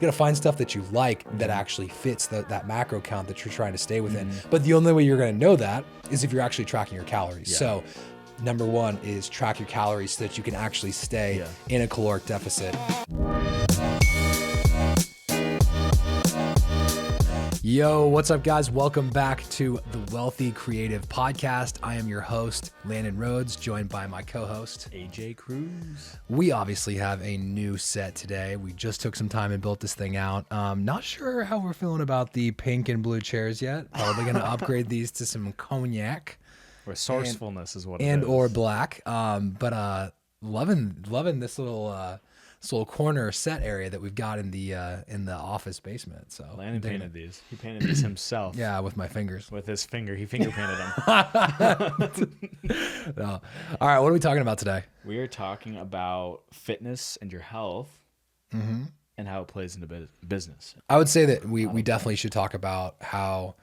got to find stuff that you like that actually fits that macro count that you're trying to stay within. But the only way you're going to know that is if you're actually tracking your calories. Yeah. So number one is track your calories so that you can actually stay in a caloric deficit. Yo, what's up, guys? Welcome back to the Wealthy Creative Podcast. I am your host, Landon Rhodes, joined by my co-host, AJ Cruz. We obviously have a new set today. We just took some time and built this thing out. Not sure how we're feeling about the pink and blue chairs yet. Probably going to upgrade these to some cognac. Resourcefulness is what it is. And or black. But loving this little corner set area that we've got in the office basement. So Landon painted these. He painted these himself. Yeah, with my fingers. With his finger. He finger painted them. No. All right, what are we talking about today? We are talking about fitness and your health and how it plays into business. I would say that we definitely should talk about how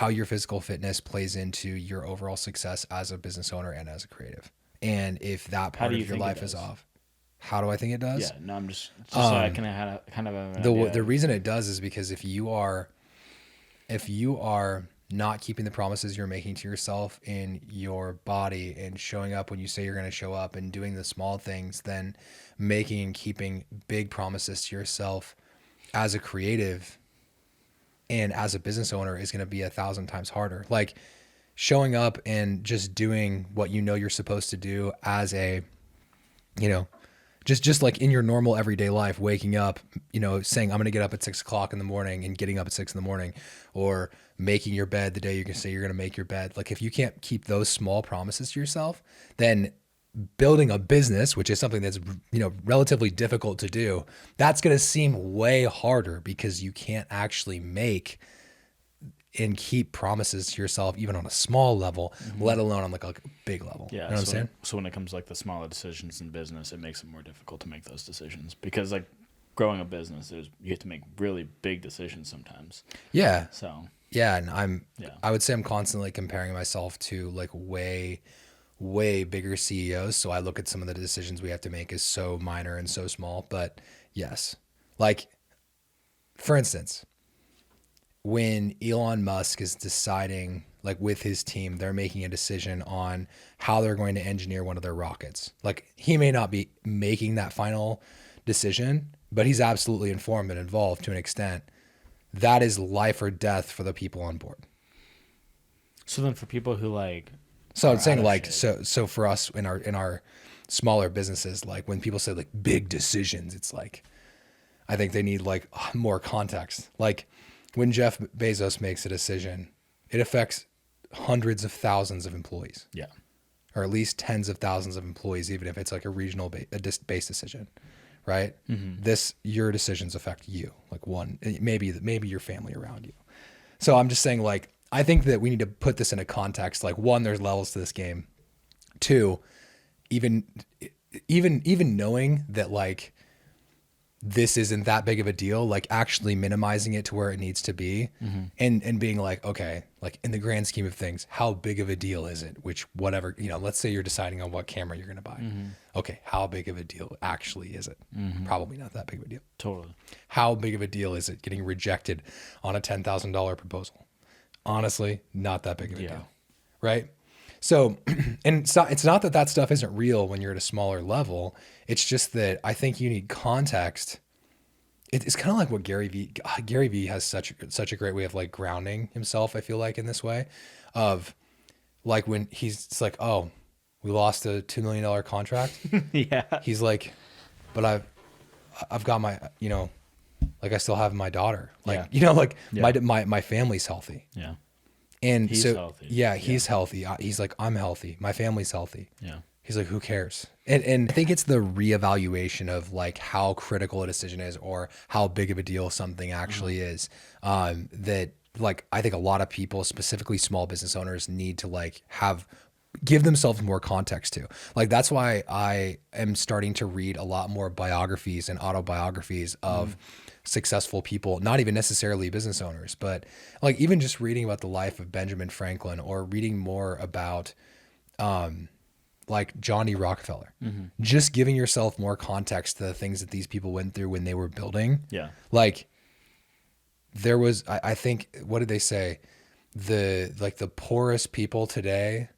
your physical fitness plays into your overall success as a business owner and as a creative. And if that part of your life is off. How do I think it does? Yeah, no, I'm just so I can have kind of an idea. The reason it does is because if you are not keeping the promises you're making to yourself in your body and showing up when you say you're going to show up and doing the small things, then making and keeping big promises to yourself as a creative and as a business owner is going to be 1,000 times harder. Like showing up and just doing what you know you're supposed to do as a, just like in your normal everyday life, waking up, saying, I'm going to get up at 6 o'clock in the morning and getting up at 6 in the morning, or making your bed the day you can say you're going to make your bed. Like if you can't keep those small promises to yourself, then building a business, which is something that's, relatively difficult to do, that's going to seem way harder because you can't actually make and keep promises to yourself, even on a small level, let alone on like a big level. Yeah. You know what I'm saying? So when it comes to like the smaller decisions in business, it makes it more difficult to make those decisions because like growing a business, you have to make really big decisions sometimes. Yeah. So yeah. And I would say I'm constantly comparing myself to like way bigger CEOs. So I look at some of the decisions we have to make as so minor and so small, but yes. Like for instance, when Elon Musk is deciding, like with his team, they're making a decision on how they're going to engineer one of their rockets. Like he may not be making that final decision, but he's absolutely informed and involved to an extent. That is life or death for the people on board. So then for people who so I'm saying like, so for us in our smaller businesses, like when people say like big decisions, it's like, I think they need like more context. Like, when Jeff Bezos makes a decision, it affects hundreds of thousands of employees. Yeah. Or at least tens of thousands of employees, even if it's like a regional based decision, right? Your decisions affect you, like maybe your family around you. So I'm just saying like, I think that we need to put this in a context. Like one, there's levels to this game. Two, even knowing that like, this isn't that big of a deal, like actually minimizing it to where it needs to be and being like, okay, like in the grand scheme of things, how big of a deal is it? Which whatever, let's say you're deciding on what camera you're going to buy. Okay. How big of a deal actually is it? Probably not that big of a deal. Totally. How big of a deal is it getting rejected on a $10,000 proposal? Honestly, not that big of a deal. Right. So, and it's not that stuff isn't real when you're at a smaller level. It's just that I think you need context. It's kind of like what Gary Vee has such a great way of like grounding himself. I feel like in this way of like when it's like, oh, we lost a $2 million contract. Yeah. He's like, but I've got my, like I still have my daughter, like, my family's healthy. Yeah. And he's so, healthy. He's healthy. He's like, I'm healthy. My family's healthy. Yeah. He's like, who cares? And I think it's the reevaluation of like how critical a decision is or how big of a deal something actually is. That like, I think a lot of people, specifically small business owners, need to like give themselves more context to. Like, that's why I am starting to read a lot more biographies and autobiographies of successful people, not even necessarily business owners, but like even just reading about the life of Benjamin Franklin or reading more about, like John D. Rockefeller, just giving yourself more context to the things that these people went through when they were building. Yeah. Like there was, I think, what did they say? The poorest people today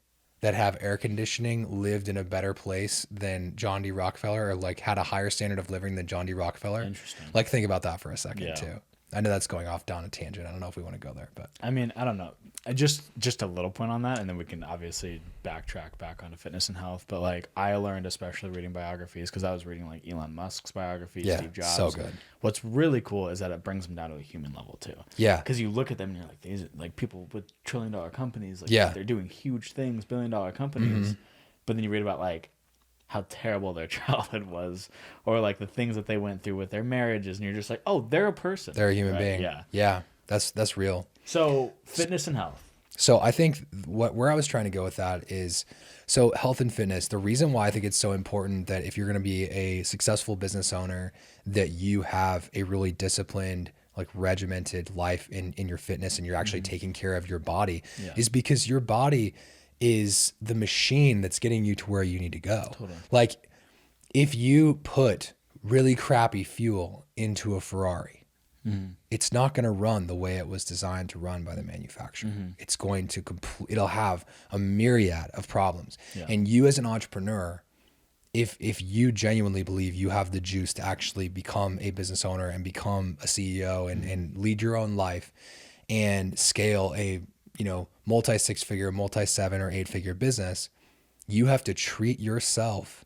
that have air conditioning lived in a better place than John D. Rockefeller, or like had a higher standard of living than John D. Rockefeller. Interesting. Like think about that for a second Yeah. too. I know that's going off down a tangent. I don't know if we want to go there, but I mean, I don't know. Just a little point on that, and then we can obviously backtrack back onto fitness and health. But like I learned, especially reading biographies, because I was reading like Elon Musk's biography, yeah, Steve Jobs. so good. What's really cool is that it brings them down to a human level too. Yeah. Because you look at them and you're like, these are like people with trillion-dollar companies. Like, Yeah. they're doing huge things, billion-dollar companies. But then you read about like how terrible their childhood was, or like the things that they went through with their marriages, and you're just like, oh, they're a person. They're a human right? being. Yeah. Yeah. That's real. So fitness and health. So I think where I was trying to go with that is, so health and fitness, the reason why I think it's so important that if you're going to be a successful business owner, that you have a really disciplined, like regimented life in your fitness, and you're actually taking care of your body, is because your body is the machine that's getting you to where you need to go. Totally. Like if you put really crappy fuel into a Ferrari, it's not going to run the way it was designed to run by the manufacturer. It's going to it'll have a myriad of problems. Yeah. And you as an entrepreneur, if you genuinely believe you have the juice to actually become a business owner and become a CEO and lead your own life and scale a, multi 6-figure, multi 7 or 8-figure business, you have to treat yourself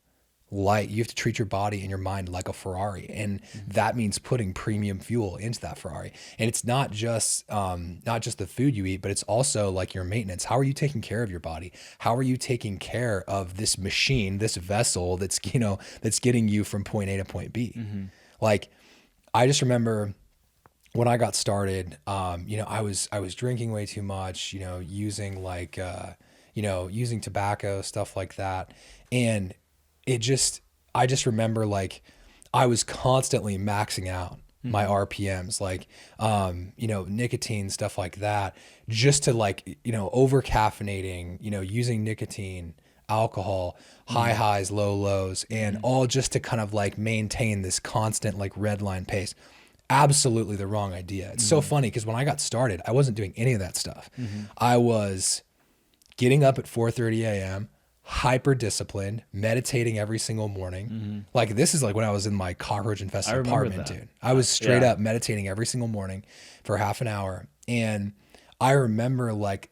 like, you have to treat your body and your mind like a Ferrari. And that means putting premium fuel into that Ferrari. And it's not just the food you eat, but it's also like your maintenance. How are you taking care of your body? How are you taking care of this machine, this vessel that's, that's getting you from point A to point B? Like, I just remember when I got started, I was drinking way too much, using like, using tobacco, stuff like that. And I just remember like I was constantly maxing out my RPMs, like, nicotine, stuff like that, just to like, over caffeinating, using nicotine, alcohol, high highs, low lows, and all just to kind of like maintain this constant like red line pace. Absolutely the wrong idea. It's so funny because when I got started, I wasn't doing any of that stuff. I was getting up at 4:30 a.m., hyper disciplined, meditating every single morning. Like this is like when I was in my cockroach infested apartment, dude. I was straight up meditating every single morning for half an hour. And I remember like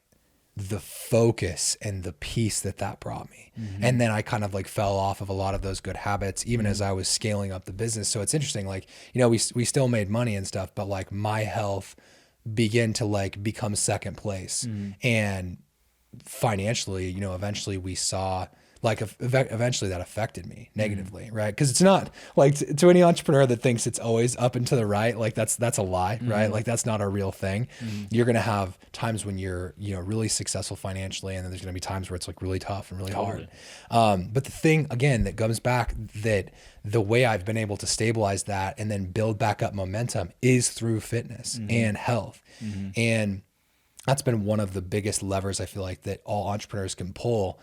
the focus and the peace that brought me. And then I kind of like fell off of a lot of those good habits, even as I was scaling up the business. So it's interesting, like, we still made money and stuff, but like my health began to like become second place. And financially, eventually we saw like eventually that affected me negatively, right? Because it's not like to any entrepreneur that thinks it's always up and to the right, like that's a lie, right? Like that's not a real thing. You're gonna have times when you're really successful financially, and then there's gonna be times where it's like really tough and really hard. But the thing again that comes back, that the way I've been able to stabilize that and then build back up momentum is through fitness and health. And that's been one of the biggest levers I feel like that all entrepreneurs can pull,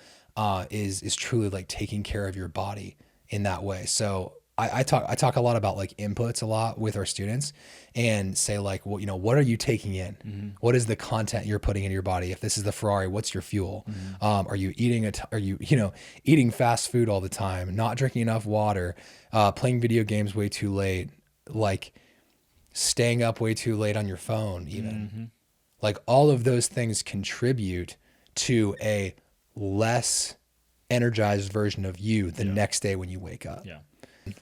is truly like taking care of your body in that way. So I talk a lot about like inputs a lot with our students, and say like, well, what are you taking in? What is the content you're putting in your body? If this is the Ferrari, what's your fuel? Are you eating eating fast food all the time, not drinking enough water, playing video games way too late, like staying up way too late on your phone even? Like all of those things contribute to a less energized version of you the next day when you wake up. Yeah.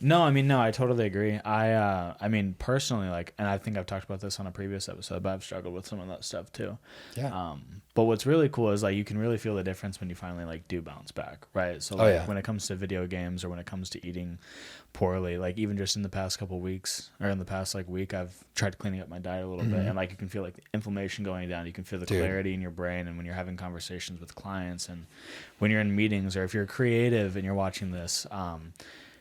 No, I totally agree. I mean, personally, like, and I think I've talked about this on a previous episode, but I've struggled with some of that stuff too. Yeah. But what's really cool is like, you can really feel the difference when you finally like do bounce back. Right. So like when it comes to video games, or when it comes to eating poorly, like even just in the past couple weeks, or in the past like week, I've tried cleaning up my diet a little bit, and like you can feel like the inflammation going down. You can feel the clarity in your brain, and when you're having conversations with clients, and when you're in meetings, or if you're creative and you're watching this,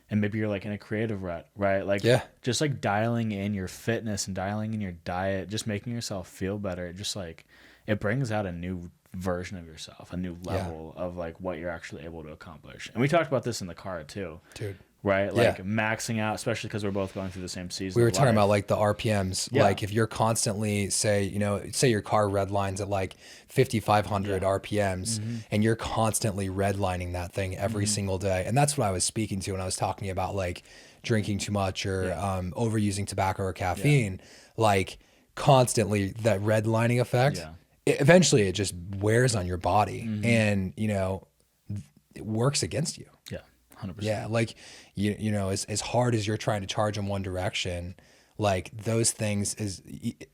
and maybe you're like in a creative rut, right? Like just like dialing in your fitness and dialing in your diet, just making yourself feel better. Just like it brings out a new version of yourself, a new level of like what you're actually able to accomplish. And we talked about this in the car too, dude. Right? Like maxing out, especially because we're both going through the same season. We were talking about like the RPMs. Yeah. Like if you're constantly say your car redlines at like 5,500 RPMs and you're constantly redlining that thing every single day. And that's what I was speaking to when I was talking about like drinking too much or overusing tobacco or caffeine, like constantly that redlining effect. Yeah. Eventually it just wears on your body and, it works against you. Yeah. 100%. Yeah, like as hard as you're trying to charge in one direction, like those things is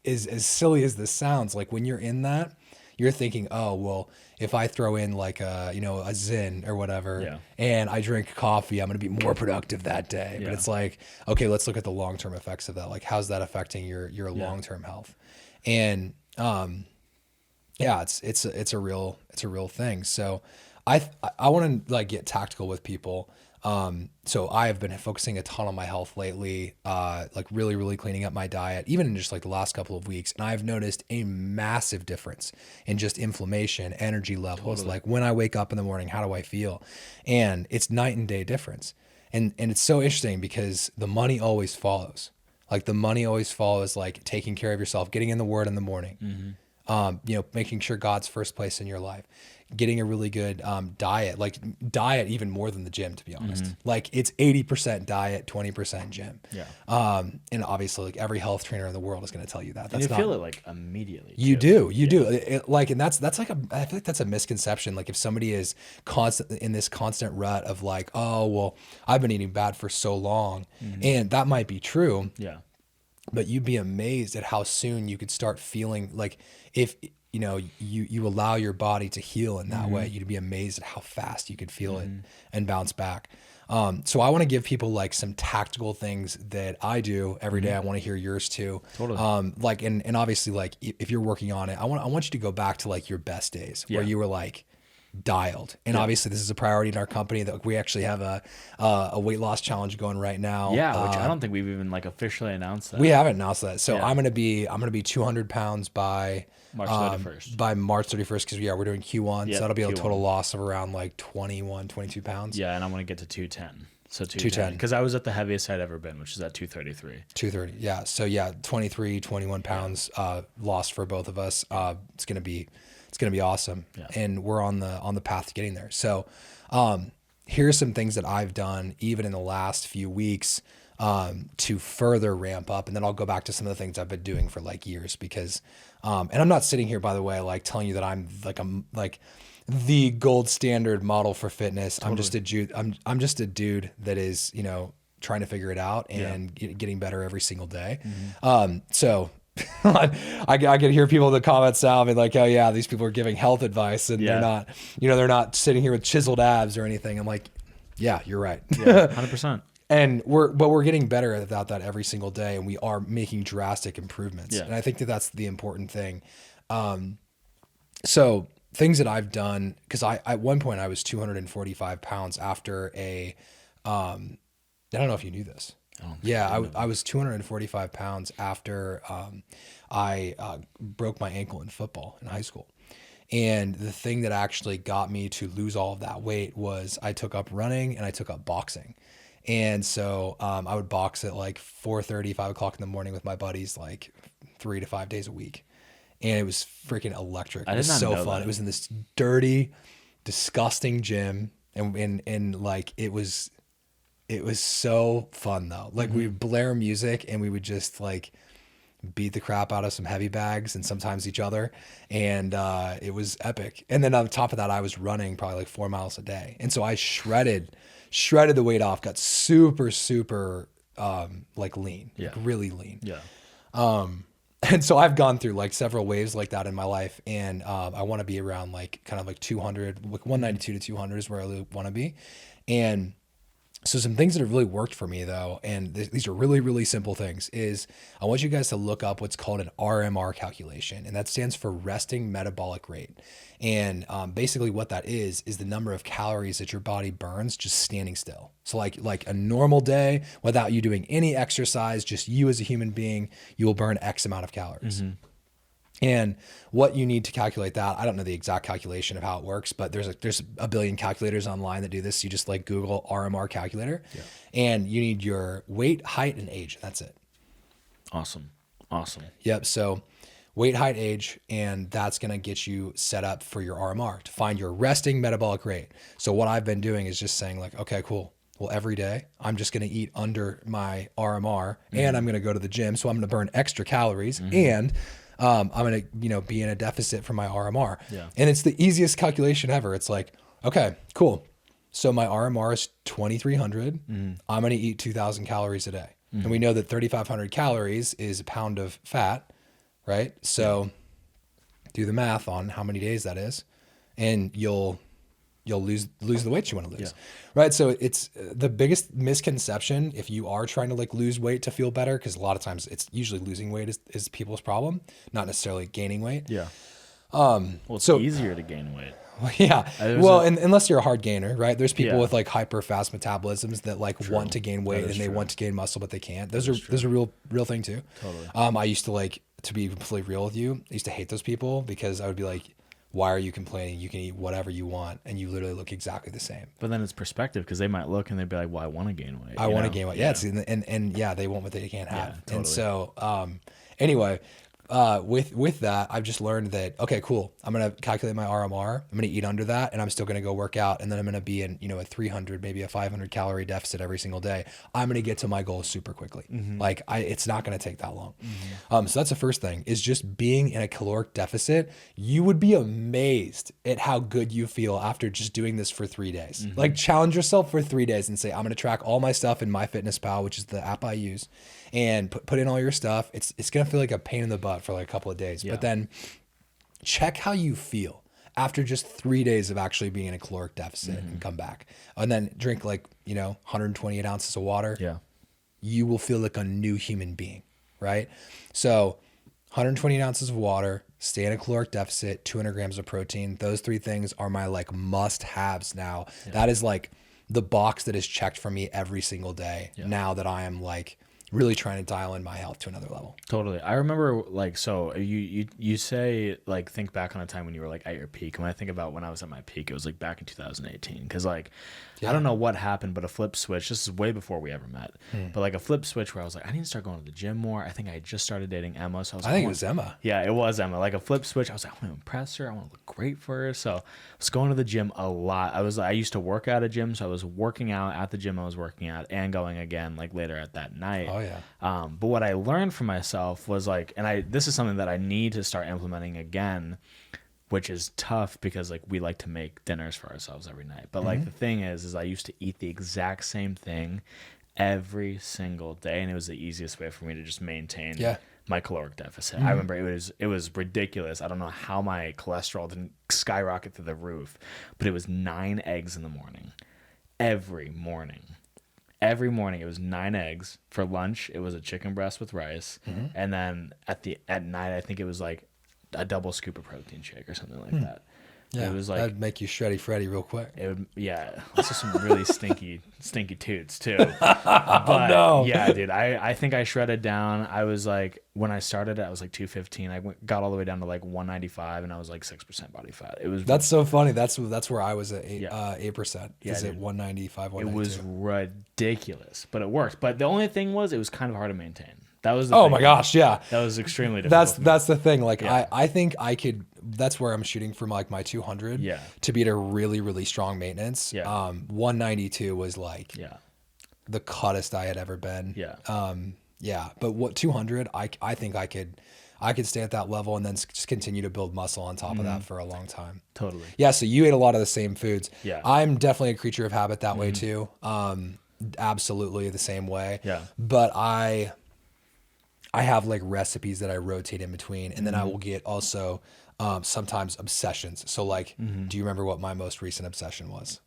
as silly as this sounds. Like when you're in that, you're thinking, oh well, if I throw in like a Zyn or whatever, and I drink coffee, I'm gonna be more productive that day. But it's like, okay, let's look at the long term effects of that. Like how's that affecting your long term health? And it's a real thing. So I want to like get tactical with people. So I have been focusing a ton on my health lately, like really, really cleaning up my diet, even in just like the last couple of weeks. And I've noticed a massive difference in just inflammation, energy levels. Totally. Like when I wake up in the morning, how do I feel? And it's night and day difference. And it's so interesting because the money always follows. Like the money always follows, like taking care of yourself, getting in the word in the morning, making sure God's first place in your life. Getting a really good diet even more than the gym, to be honest. Like it's 80% diet, 20% gym. Yeah. And obviously like every health trainer in the world is going to tell you that. That's and you feel it like immediately. You do. And that's like I feel like that's a misconception. Like if somebody is constantly in this constant rut of like, oh, well, I've been eating bad for so long. And that might be true. Yeah. But you'd be amazed at how soon you could start feeling like if you allow your body to heal in that way, you'd be amazed at how fast you could feel it and bounce back. So I want to give people like some tactical things that I do every day. I want to hear yours too. Totally. And obviously like if you're working on it, I want you to go back to like your best days where you were like dialed. And obviously this is a priority in our company that we actually have a weight loss challenge going right now. Yeah. Which I don't think we've even like officially announced that. We haven't announced that. So I'm going to be 200 pounds by March 31st. By March 31st, because we're doing Q1, so that'll be a total loss of around like 21, 22 pounds. Yeah, and I want to get to 210. So 210. Because I was at the heaviest I'd ever been, which is at 233. 230, yeah. So 23, 21 pounds loss for both of us. It's gonna be awesome, and we're on the path to getting there. So here's some things that I've done even in the last few weeks to further ramp up, and then I'll go back to some of the things I've been doing for like years because. And I'm not sitting here, by the way, like telling you that I'm like the gold standard model for fitness. Totally. I'm just a dude that is, trying to figure it out and getting better every single day. So I can hear people in the comments now be like, oh yeah, these people are giving health advice and they're not sitting here with chiseled abs or anything. I'm like, yeah, you're right. Yeah, 100%. And we're getting better about that every single day, and we are making drastic improvements. Yeah. And I think that that's the important thing. So things that I've done, because at one point I was 245 pounds after I don't know if you knew this. I was 245 pounds after I broke my ankle in football in high school. And the thing that actually got me to lose all of that weight was I took up running and I took up boxing. And so I would box at like 4:30, 5 o'clock in the morning with my buddies, like 3 to 5 days a week. And it was freaking electric. It was so fun. It was in this dirty, disgusting gym. And like, it was so fun though. Like we would blare music and we would just like beat the crap out of some heavy bags and sometimes each other. And it was epic. And then on top of that, I was running probably like 4 miles a day. And so I shredded the weight off, got super, super like lean, like really lean. Yeah. And so I've gone through like several waves like that in my life. And I want to be around like kind of like 200, like 192 to 200 is where I really want to be. And so some things that have really worked for me though, and these are really, really simple things, is I want you guys to look up what's called an RMR calculation, and that stands for resting metabolic rate. And basically what that is the number of calories that your body burns just standing still. So like a normal day without you doing any exercise, just you as a human being, you will burn X amount of calories. And what you need to calculate that, I don't know the exact calculation of how it works, but there's a billion calculators online that do this. You just like Google RMR calculator, and you need your weight, height, and age. That's it. Awesome. Yep. So weight, height, age, and that's going to get you set up for your RMR to find your resting metabolic rate. So what I've been doing is just saying like, okay, cool. Well, every day I'm just going to eat under my RMR, and I'm going to go to the gym. So I'm going to burn extra calories, and I'm going to, be in a deficit for my RMR. Yeah. And it's the easiest calculation ever. It's like, okay, cool. So my RMR is 2,300. I'm going to eat 2,000 calories a day. And we know that 3,500 calories is a pound of fat, right? So do the math on how many days that is, and you'll lose the weight you want to lose, right? So it's the biggest misconception if you are trying to like lose weight to feel better, because a lot of times it's usually losing weight is people's problem, not necessarily gaining weight. Yeah. Well, it's easier to gain weight. Yeah. Well, unless you're a hard gainer, right? There's people with like hyper fast metabolisms that like want to gain weight and they want to gain muscle, but they can't. Those are real thing too. Totally. I used to like, to be completely real with you, I used to hate those people because I would be like, why are you complaining? You can eat whatever you want, and you literally look exactly the same. But then it's perspective, because they might look and they'd be like, well, I want to gain weight. I want to gain weight. Yeah. It's, and yeah, they want what they can't have. Totally. And so, anyway, with that, I've just learned that, okay, cool. I'm going to calculate my RMR. I'm going to eat under that, and I'm still going to go work out. And then I'm going to be in, a 300, maybe a 500 calorie deficit every single day. I'm going to get to my goal super quickly. It's not going to take that long. So that's the first thing, is just being in a caloric deficit. You would be amazed at how good you feel after just doing this for 3 days. Like, challenge yourself for 3 days and say, I'm going to track all my stuff in MyFitnessPal, which is the app I use, and put in all your stuff. It's going to feel like a pain in the butt for like a couple of days, but then check how you feel after just 3 days of actually being in a caloric deficit and come back, and then drink like, 128 ounces of water. Yeah. You will feel like a new human being, right? So 128 ounces of water, stay in a caloric deficit, 200 grams of protein. Those three things are my like must haves now. That is like the box that is checked for me every single day. Now that I am like really trying to dial in my health to another level. Totally. I remember like, so you say like, think back on a time when you were like at your peak. When I think about when I was at my peak, it was like back in 2018. Cause like, I don't know what happened, but a flip switch, this is way before we ever met, but like a flip switch where I was like, I need to start going to the gym more. I think I just started dating Emma. So I think it was Emma. Yeah, it was Emma. Like a flip switch. I was like, I want to impress her. I want to look great for her. So I was going to the gym a lot. I used to work at a gym. So I was working out at the gym I was working at and going again, like later at that night. Oh yeah. But what I learned for myself was like, and this is something that I need to start implementing again, which is tough because like we like to make dinners for ourselves every night. But like the thing is I used to eat the exact same thing every single day, and it was the easiest way for me to just maintain my caloric deficit. I remember it was ridiculous. I don't know how my cholesterol didn't skyrocket through the roof, but it was 9 eggs in the morning, every morning. Every morning it was 9 eggs. For lunch it was a chicken breast with rice, and then at night I think it was like a double scoop of protein shake or something like that. Yeah, it was like, that'd make you shreddy Freddy real quick. It would, also some really stinky toots too. But no. Yeah, dude, I think I shredded down. I was like, when I started I was like 215. I got all the way down to like 195, and I was like 6% body fat. That's so funny. That's where I was at 8%. Is it 195? 192? It was ridiculous, but it worked. But the only thing was, it was kind of hard to maintain. That was the thing. My gosh, yeah. That was extremely difficult. That's the thing. Like I think I could. That's where I'm shooting from, like my 200. To be at a really, really strong maintenance. 192 was like the cuttest I had ever been. But what 200? I think I could stay at that level and then just continue to build muscle on top of that for a long time. Totally. Yeah. So you ate a lot of the same foods. Yeah. I'm definitely a creature of habit that way too. Absolutely the same way. Yeah. But I have like recipes that I rotate in between, and then I will get also sometimes obsessions. So like, do you remember what my most recent obsession was?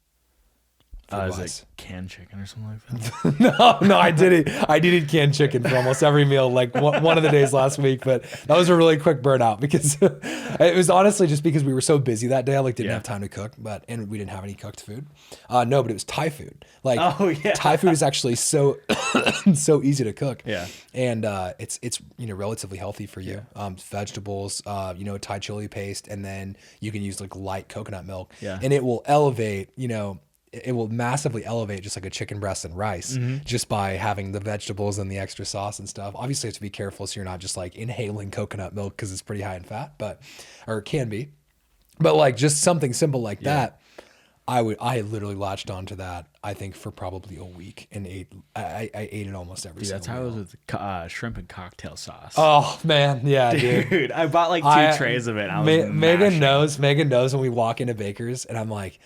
Is it canned chicken or something like that? No, I did eat canned chicken for almost every meal, like one of the days last week. But that was a really quick burnout because it was honestly just because we were so busy that day. I didn't have time to cook, and we didn't have any cooked food. No, but it was Thai food. Thai food is actually so easy to cook. Yeah, and it's relatively healthy for you. Yeah. Vegetables, Thai chili paste, and then you can use like light coconut milk. Yeah, and it will elevate. It will massively elevate just like a chicken breast and rice just by having the vegetables and the extra sauce and stuff. Obviously, you have to be careful so you're not just like inhaling coconut milk because it's pretty high in fat, or it can be. But like just something simple like that, I literally latched onto that. I think for probably a week and I ate it almost every single. That's how I was with shrimp and cocktail sauce. Oh man, yeah, dude. I bought like 2 trays of it. Megan knows when we walk into Baker's, and I'm like.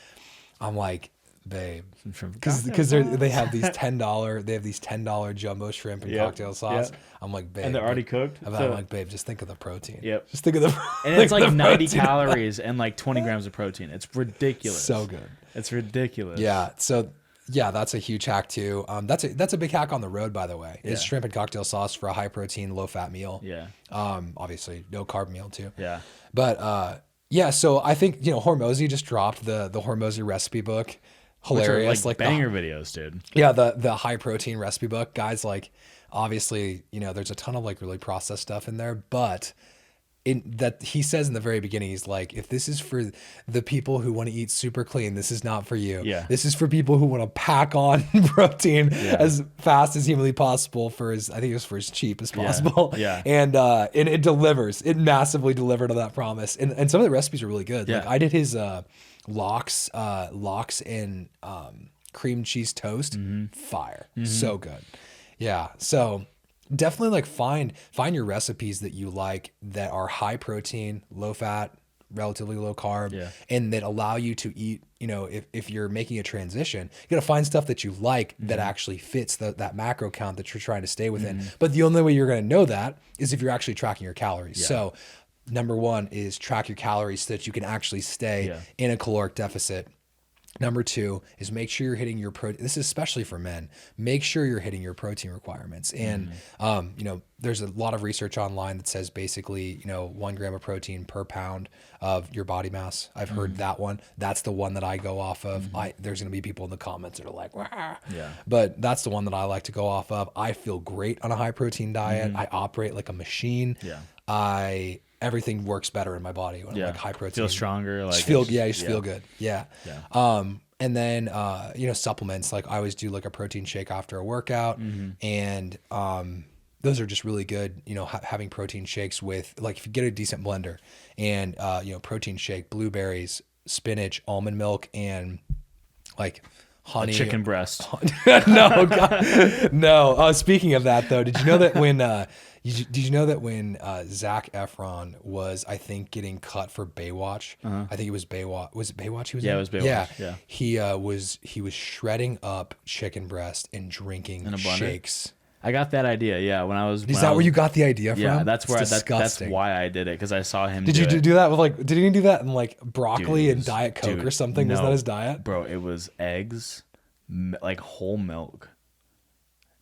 Babe, because they have these $10 jumbo shrimp and cocktail sauce. Yep. I'm like, babe, and they're already cooked. I'm like, babe, just think of the protein. Yep, just think of the. And it's like 90 calories and like 20 grams of protein. It's ridiculous. So good. It's ridiculous. Yeah. So yeah, that's a huge hack too. That's a big hack on the road, by the way. Is shrimp and cocktail sauce for a high protein, low fat meal. Yeah. Obviously no carb meal too. Yeah. But yeah, so I think Hormozy just dropped the Hormozy recipe book. Hilarious, like banger videos, dude. Yeah, the high protein recipe book, guys. Like, obviously, there's a ton of like really processed stuff in there, but that he says in the very beginning, he's like, if this is for the people who want to eat super clean, this is not for you. Yeah, this is for people who want to pack on protein as fast as humanly possible for as cheap as possible. Yeah. And it delivers. It massively delivered on that promise. And some of the recipes are really good. Yeah. Like I did his lox and cream cheese toast. Fire. So good. Yeah. So definitely like find your recipes that you like that are high protein, low fat, relatively low carb, and that allow you to eat, if you're making a transition, you got to find stuff that you like that actually fits that macro count that you're trying to stay within. But the only way you're going to know that is if you're actually tracking your calories. So number one is track your calories so that you can actually stay in a caloric deficit. Number two is make sure you're hitting your protein. This is especially for men. Make sure you're hitting your protein requirements. And, there's a lot of research online that says basically, 1 gram of protein per pound of your body mass. I've heard that one. That's the one that I go off of. There's going to be people in the comments that are like, wah. But that's the one that I like to go off of. I feel great on a high protein diet. I operate like a machine. Everything works better in my body when I'm like high protein. Feel stronger. Like feel good. Yeah. And then, supplements, like I always do like a protein shake after a workout. And, those are just really good, having protein shakes with, like, if you get a decent blender and, protein shake, blueberries, spinach, almond milk, and like honey. A chicken breast. No, God, no. Speaking of that though, did you know that when, Zac Efron was, I think, getting cut for Baywatch? I think it was Baywatch. Was it Baywatch he was in? It was Baywatch. Yeah. He was shredding up chicken breast and drinking shakes. I got that idea, when I was. Is that where you got the idea from? Yeah, that's where that's why I did it, because I saw him. Did you do that with like? Did he do that in like broccoli and Diet Coke or something? No, was that his diet, bro? It was eggs, like whole milk,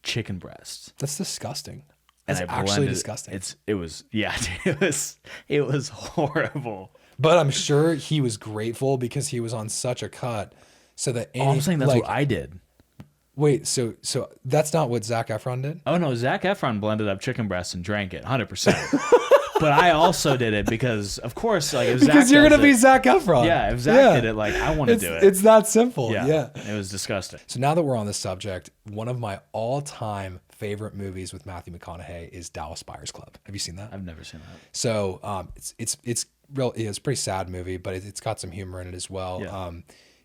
chicken breasts. That's disgusting. That's actually disgusting. It was horrible. But I'm sure he was grateful because he was on such a cut, so that I'm saying that's what I did. Wait, so that's not what Zac Efron did? Oh no, Zac Efron blended up chicken breasts and drank it, 100%. But I also did it because, of course, like if because you're gonna be Zac Efron. Yeah, if Zac did it, like I want to do it. It's that simple. Yeah, it was disgusting. So now that we're on this subject, one of my all-time favorite movies with Matthew McConaughey is Dallas Buyers Club. Have you seen that? I've never seen that. So it's a pretty sad movie, but it's got some humor in it as well. Yeah.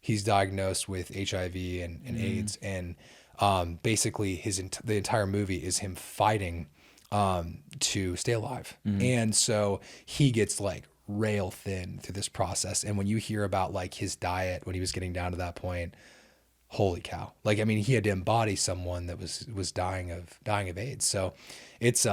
He's diagnosed with HIV and AIDS, and basically the entire movie is him fighting to stay alive. And so he gets like rail thin through this process. And when you hear about like his diet when he was getting down to that point, holy cow! Like, I mean, he had to embody someone that was dying of AIDS. So it's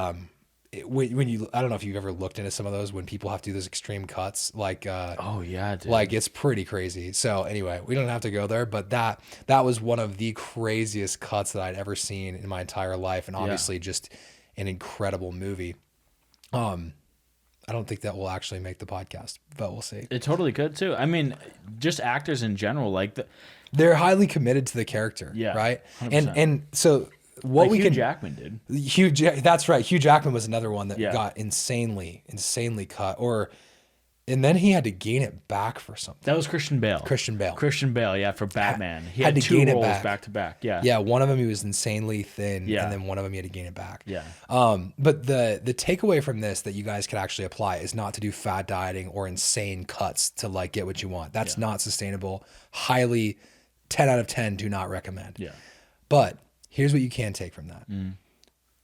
when you, I don't know if you've ever looked into some of those when people have to do those extreme cuts, like Oh yeah, dude. like it's pretty crazy. So anyway, we don't have to go there, but that was one of the craziest cuts that I'd ever seen in my entire life, and obviously just an incredible movie. I don't think that will actually make the podcast, but we'll see. It totally could too. I mean, just actors in general, like they're highly committed to the character, right? 100%. And so what like we Hugh can Jackman did. That's right. Hugh Jackman was another one that got insanely cut, and then he had to gain it back for something. That was Christian Bale. Yeah, for Batman. He had to two roles back to back. Yeah. Yeah, one of them he was insanely thin, and then one of them he had to gain it back. Yeah. But the takeaway from this that you guys could actually apply is not to do fad dieting or insane cuts to like get what you want. That's not sustainable. Highly 10 out of 10 do not recommend. Yeah. But here's what you can take from that.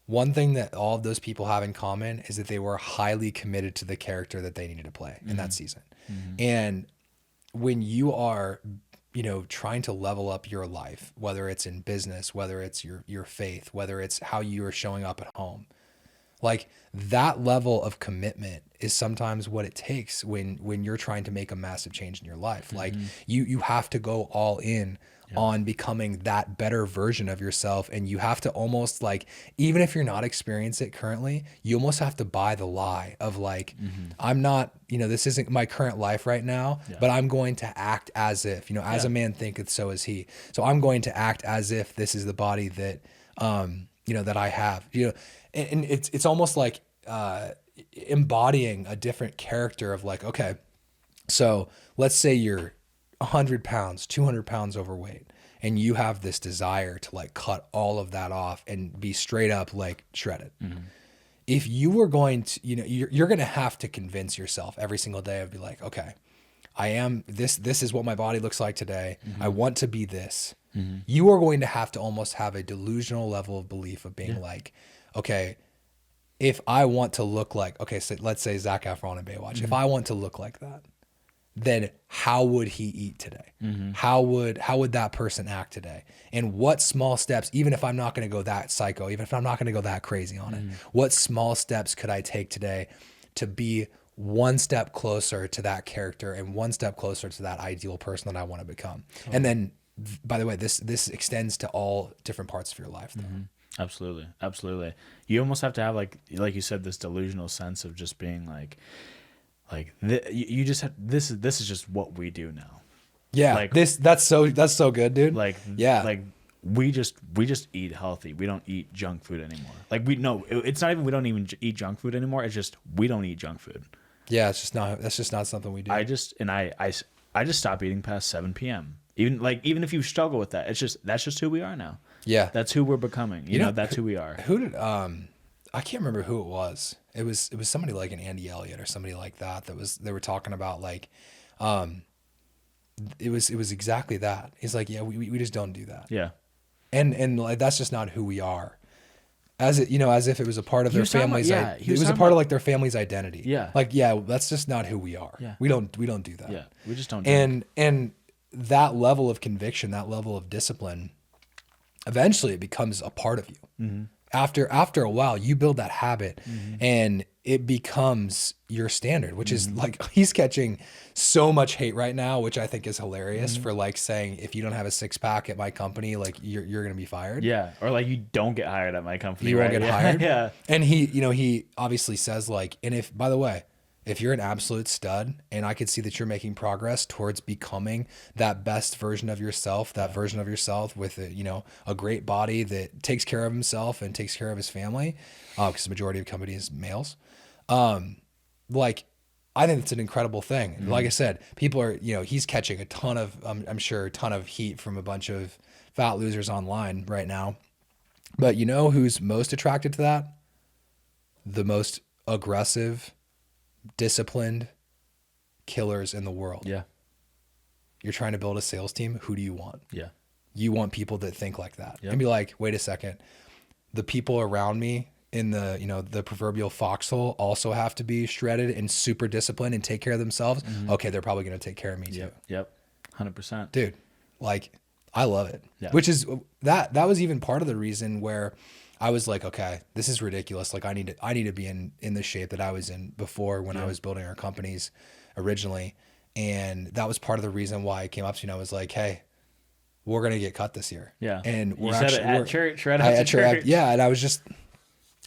One thing that all of those people have in common is that they were highly committed to the character that they needed to play in that season. And when you are, trying to level up your life, whether it's in business, whether it's your faith, whether it's how you are showing up at home, like that level of commitment is sometimes what it takes when you're trying to make a massive change in your life. Like you have to go all in on becoming that better version of yourself. And you have to almost like, even if you're not experiencing it currently, you almost have to buy the lie of like, I'm not, this isn't my current life right now, but I'm going to act as if, as a man thinketh, so is he. So I'm going to act as if this is the body that, that I have, and it's almost like, embodying a different character of like, okay, so let's say you're 100 pounds, 200 pounds overweight, and you have this desire to like cut all of that off and be straight up like shredded. If you were going to, you're going to have to convince yourself every single day of be like, okay, I am this is what my body looks like today. I want to be this. You are going to have to almost have a delusional level of belief of being like, okay, if I want to look like, okay, so let's say Zac Efron in Baywatch, if I want to look like that, then how would he eat today? How would that person act today? And what small steps, even if I'm not going to go that psycho, even if I'm not going to go that crazy on it, what small steps could I take today to be one step closer to that character and one step closer to that ideal person that I want to become? And then, by the way, this extends to all different parts of your life, though. Absolutely. You almost have to have like you said, this delusional sense of just being like you just have, this is just what we do now. Yeah, like that's so good, dude. Like we just eat healthy. We don't eat junk food anymore. Like it's not even we don't even eat junk food anymore. It's just we don't eat junk food. Yeah, that's just not something we do. I just stopped eating past 7 p.m. Even if you struggle with that, that's just who we are now. Yeah, that's who we're becoming. That's who we are. Who did I can't remember who it was. It was somebody like an Andy Elliott or somebody like that they were talking about like, it was exactly that. He's like, yeah, we just don't do that. Yeah, and like that's just not who we are. As if it was a part of their family's. It was a part of like their family's identity. Yeah, like that's just not who we are. Yeah, we don't do that. Yeah, we just don't. And that level of conviction, that level of discipline, eventually it becomes a part of you. After a while, you build that habit and it becomes your standard, which is like, he's catching so much hate right now, which I think is hilarious for like saying, if you don't have a 6-pack at my company, like you're going to be fired. Yeah. Or like, you don't get hired at my company. You won't get hired. Yeah. And he obviously says like, and if, by the way, if you're an absolute stud and I could see that you're making progress towards becoming that best version of yourself, that version of yourself with a great body that takes care of himself and takes care of his family, because the majority of company is males. Like, I think it's an incredible thing. Like I said, people are, he's catching a ton of, I'm sure a ton of heat from a bunch of fat losers online right now. But who's most attracted to that? The most aggressive, disciplined killers in the world. Yeah. You're trying to build a sales team. Who do you want? Yeah. You want people that think like that. Yep. And be like, wait a second. The people around me in the proverbial foxhole also have to be shredded and super disciplined and take care of themselves. Okay. They're probably going to take care of me too. Yep. 100%. Dude, like I love it. Yeah. Which is that was even part of the reason where I was like, okay, this is ridiculous. Like I need to be in the shape that I was in before when I was building our companies originally. And that was part of the reason why I came up to you. And I was like, hey, we're going to get cut this year. Yeah. And you said it at church, right after church. Yeah. And I was just,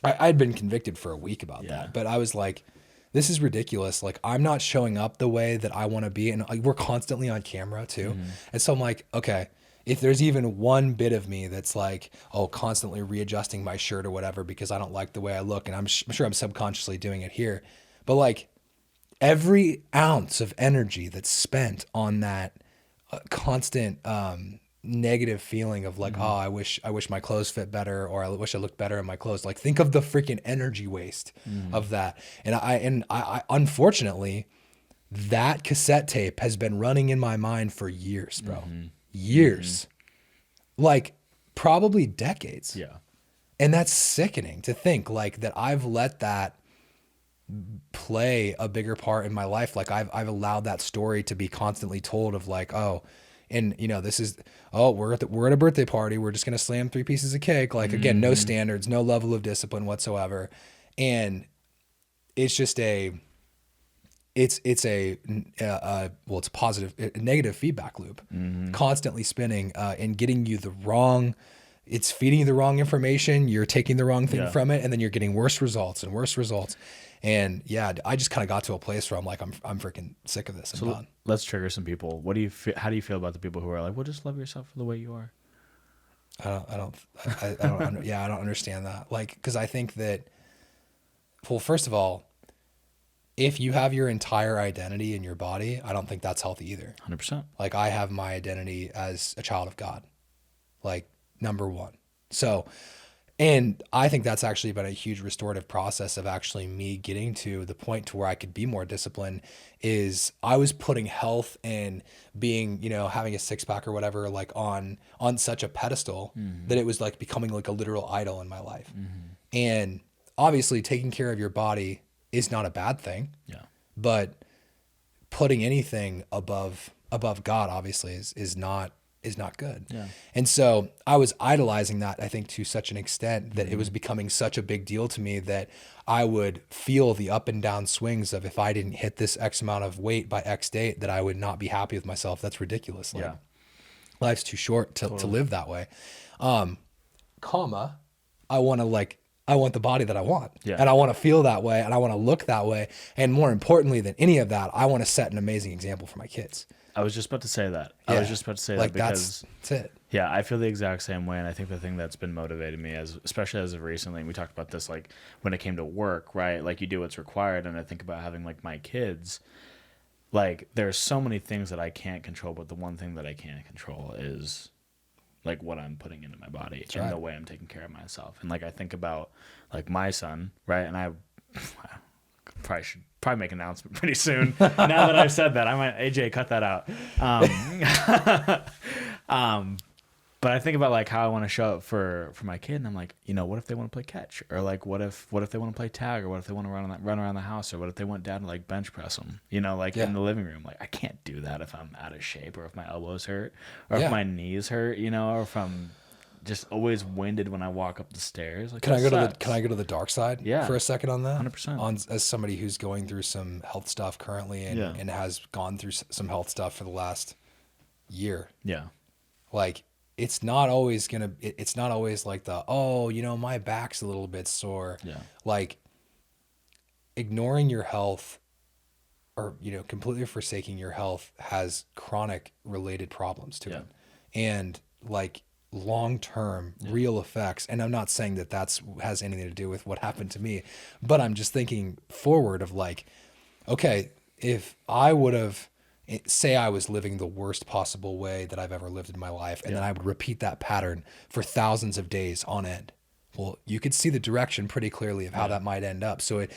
I'd been convicted for a week about that, but I was like, this is ridiculous. Like I'm not showing up the way that I want to be. And like, we're constantly on camera too. And so I'm like, okay, if there's even one bit of me that's like, oh, constantly readjusting my shirt or whatever, because I don't like the way I look. And I'm sure I'm subconsciously doing it here, but like every ounce of energy that's spent on that constant, negative feeling of like, oh, I wish my clothes fit better, or I wish I looked better in my clothes. Like think of the freaking energy waste of that. And I unfortunately, that cassette tape has been running in my mind for years, bro. Years. Like probably decades. Yeah. And that's sickening to think like that I've let that play a bigger part in my life. Like I've allowed that story to be constantly told of like, oh, and you know, this is, oh, we're at a birthday party. We're just going to slam 3 pieces of cake. Like again, no standards, no level of discipline whatsoever. And it's just well, it's a positive, a negative feedback loop, constantly spinning, and getting you it's feeding you the wrong information. You're taking the wrong thing from it. And then you're getting worse results and worse results. And yeah, I just kind of got to a place where I'm like, I'm freaking sick of this. I'm done. Let's trigger some people. How do you feel about the people who are like, well, just love yourself for the way you are? I don't understand that. Like, cause I think that, well, first of all, if you have your entire identity in your body, I don't think that's healthy either. 100%. Like I have my identity as a child of God, like number one. So, and I think that's actually been a huge restorative process of actually me getting to the point to where I could be more disciplined. Is I was putting health and being, you know, having a six pack or whatever, like on such a pedestal that it was like becoming like a literal idol in my life. And obviously taking care of your body is not a bad thing. Yeah. But putting anything above God obviously is not good. Yeah. And so I was idolizing that, I think, to such an extent that it was becoming such a big deal to me that I would feel the up and down swings of if I didn't hit this X amount of weight by X date, that I would not be happy with myself. That's ridiculous. Like, life's too short to live that way. I want the body that I want, and I want to feel that way, and I want to look that way. And more importantly than any of that, I want to set an amazing example for my kids. I was just about to say that. Yeah. I was just about to say like that because that's it. Yeah, I feel the exact same way, and I think the thing that's been motivating me, especially as of recently, and we talked about this like when it came to work, right? Like you do what's required, and I think about having like my kids. Like there's so many things that I can't control, but the one thing that I can control is like what I'm putting into my body and the way I'm taking care of myself. And like I think about like my son, right? And I should make an announcement pretty soon. Now that I've said that, I might AJ cut that out. But I think about like how I want to show up for my kid, and I'm like, you know, what if they want to play catch, or like what if they want to play tag, or what if they want to run around the house, or what if they want dad to like bench press them, you know, like in the living room. Like I can't do that if I'm out of shape, or if my elbows hurt, or if my knees hurt, you know, or if I'm just always winded when I walk up the stairs. Like, can I go to the dark side for a second on that? 100%. As somebody who's going through some health stuff currently and has gone through some health stuff for the last year. Yeah. Like it's not always like you know, my back's a little bit sore. Yeah. Like ignoring your health or, you know, completely forsaking your health has chronic related problems to it. And like long-term real effects. And I'm not saying that has anything to do with what happened to me, but I'm just thinking forward of like, okay, if I would have, say I was living the worst possible way that I've ever lived in my life, and then I would repeat that pattern for thousands of days on end. Well, you could see the direction pretty clearly of how that might end up. So it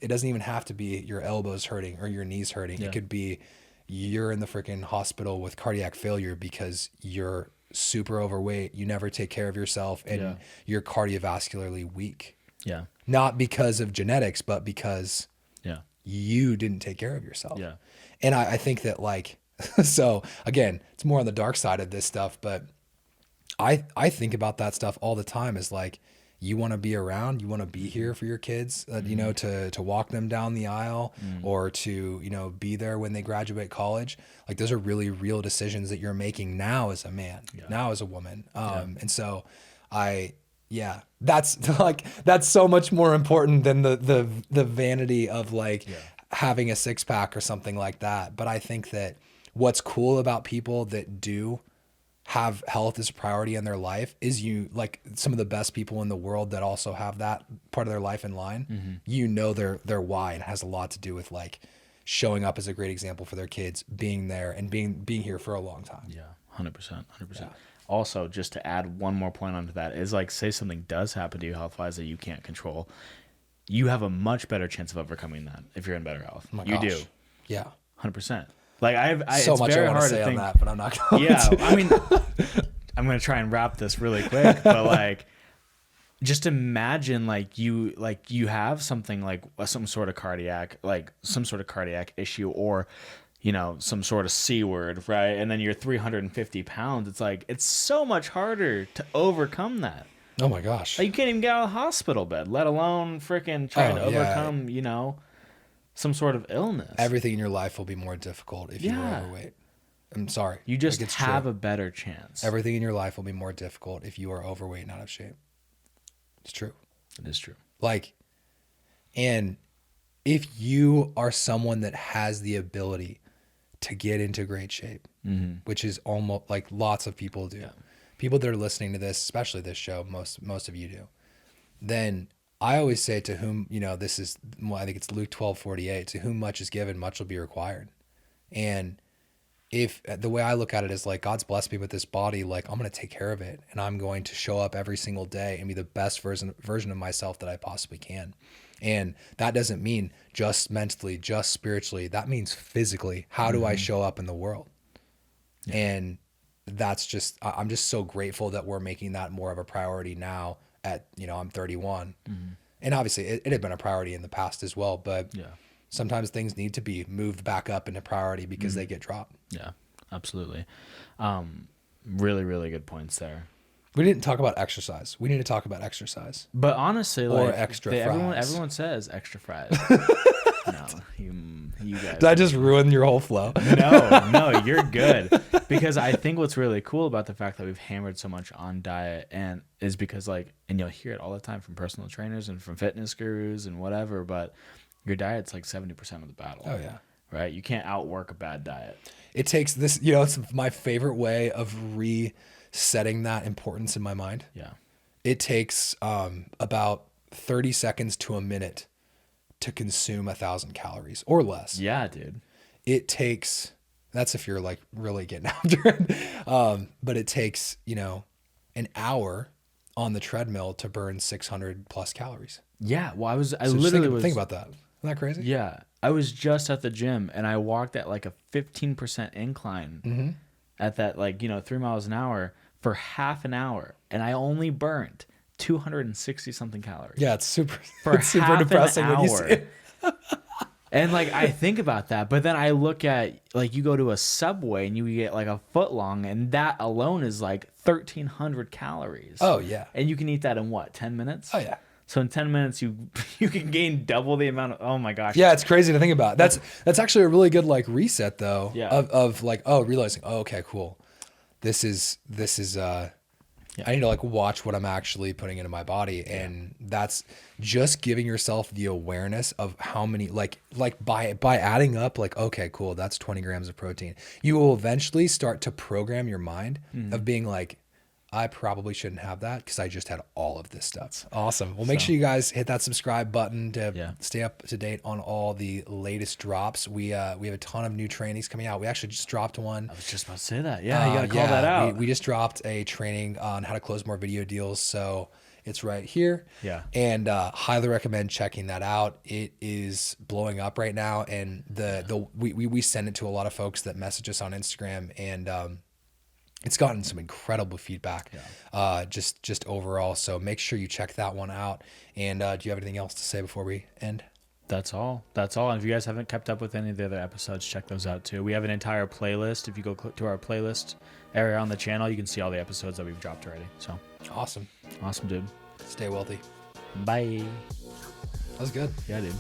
doesn't even have to be your elbows hurting or your knees hurting. It could be you're in the freaking hospital with cardiac failure because you're super overweight, you never take care of yourself, and you're cardiovascularly weak. Yeah. Not because of genetics, but because you didn't take care of yourself. Yeah. And I think that like, so again, it's more on the dark side of this stuff, but I think about that stuff all the time is like, you want to be around, you want to be here for your kids, you know, to walk them down the aisle or to, you know, be there when they graduate college. Like those are really real decisions that you're making now as a man, now as a woman. And so that's like, that's so much more important than the vanity of like having a six pack or something like that. But I think that what's cool about people that do have health as a priority in their life is you like some of the best people in the world that also have that part of their life in line, you know, their why. And it has a lot to do with like showing up as a great example for their kids, being there and being here for a long time. Yeah. 100%. Also, just to add one more point onto that is like, say something does happen to you health-wise that you can't control, you have a much better chance of overcoming that if you're in better health. Oh my you gosh. do. Yeah. 100%. Like so it's much very I want hard to say to think, on that, but I'm not going to. I mean, I'm going to try and wrap this really quick, but like, just imagine like you have something like some sort of cardiac issue or, you know, some sort of C word, right? And then you're 350 pounds. It's like, it's so much harder to overcome that. Oh my gosh. Like you can't even get out of the hospital bed, let alone freaking trying to overcome, you know, some sort of illness. Everything in your life will be more difficult if you are overweight. I'm sorry. You just have a better chance. Everything in your life will be more difficult if you are overweight and out of shape. It's true. It is true. Like, and if you are someone that has the ability to get into great shape, which is almost like lots of people do, people that are listening to this, especially this show, most of you do, then I always say to whom, you know, this is, well, I think it's Luke 12:48, to whom much is given, much will be required. And if the way I look at it is like, God's blessed me with this body, like I'm going to take care of it and I'm going to show up every single day and be the best version of myself that I possibly can. And that doesn't mean just mentally, just spiritually. That means physically. How do I show up in the world? And that's just, I'm just so grateful that we're making that more of a priority now at, you know, I'm 31. And obviously it had been a priority in the past as well, but sometimes things need to be moved back up into priority because they get dropped. Yeah, absolutely. Really, really good points there. We didn't talk about exercise. We need to talk about exercise. But honestly, like, or extra fries. Everyone says extra fries. No, you guys. Did I just ruin your whole flow? No, you're good. Because I think what's really cool about the fact that we've hammered so much on diet and is because like, and you'll hear it all the time from personal trainers and from fitness gurus and whatever, but your diet's like 70% of the battle. Oh yeah. Right? You can't outwork a bad diet. It takes this, you know, it's my favorite way of resetting that importance in my mind. Yeah. It takes about 30 seconds to a minute to consume 1,000 calories or less. Yeah, dude. It takes, that's if you're like really getting after it. But it takes, you know, an hour on the treadmill to burn 600 plus calories. Yeah. Well, I literally was. Think about that. Isn't that crazy? Yeah. I was just at the gym and I walked at like a 15% incline at that, like, you know, 3 miles an hour for half an hour. And I only burnt 260 something calories. Yeah, it's super depressing when you see it. And like I think about that, but then I look at like you go to a Subway and you get like a foot long and that alone is like 1,300 calories. Oh yeah. And you can eat that in what, 10 minutes? Oh yeah. So in 10 minutes you can gain double the amount of, oh my gosh. Yeah, it's crazy to think about. That's actually a really good like reset though. Yeah. Of like, oh, realizing, oh, okay, cool. This is I need to like watch what I'm actually putting into my body. And that's just giving yourself the awareness of how many, like by adding up, like, okay, cool. That's 20 grams of protein. You will eventually start to program your mind of being like, I probably shouldn't have that because I just had all of this stuff. Awesome. Well, make sure you guys hit that subscribe button to stay up to date on all the latest drops. We have a ton of new trainings coming out. We actually just dropped one. I was just about to say that. Yeah, you got to call that out. We just dropped a training on how to close more video deals. So it's right here. Yeah. And highly recommend checking that out. It is blowing up right now. And we send it to a lot of folks that message us on Instagram and it's gotten some incredible feedback, just overall. So make sure you check that one out. And do you have anything else to say before we end? That's all. And if you guys haven't kept up with any of the other episodes, check those out too. We have an entire playlist. If you go to our playlist area on the channel, you can see all the episodes that we've dropped already. So awesome, dude. Stay wealthy. Bye. That was good. Yeah, dude.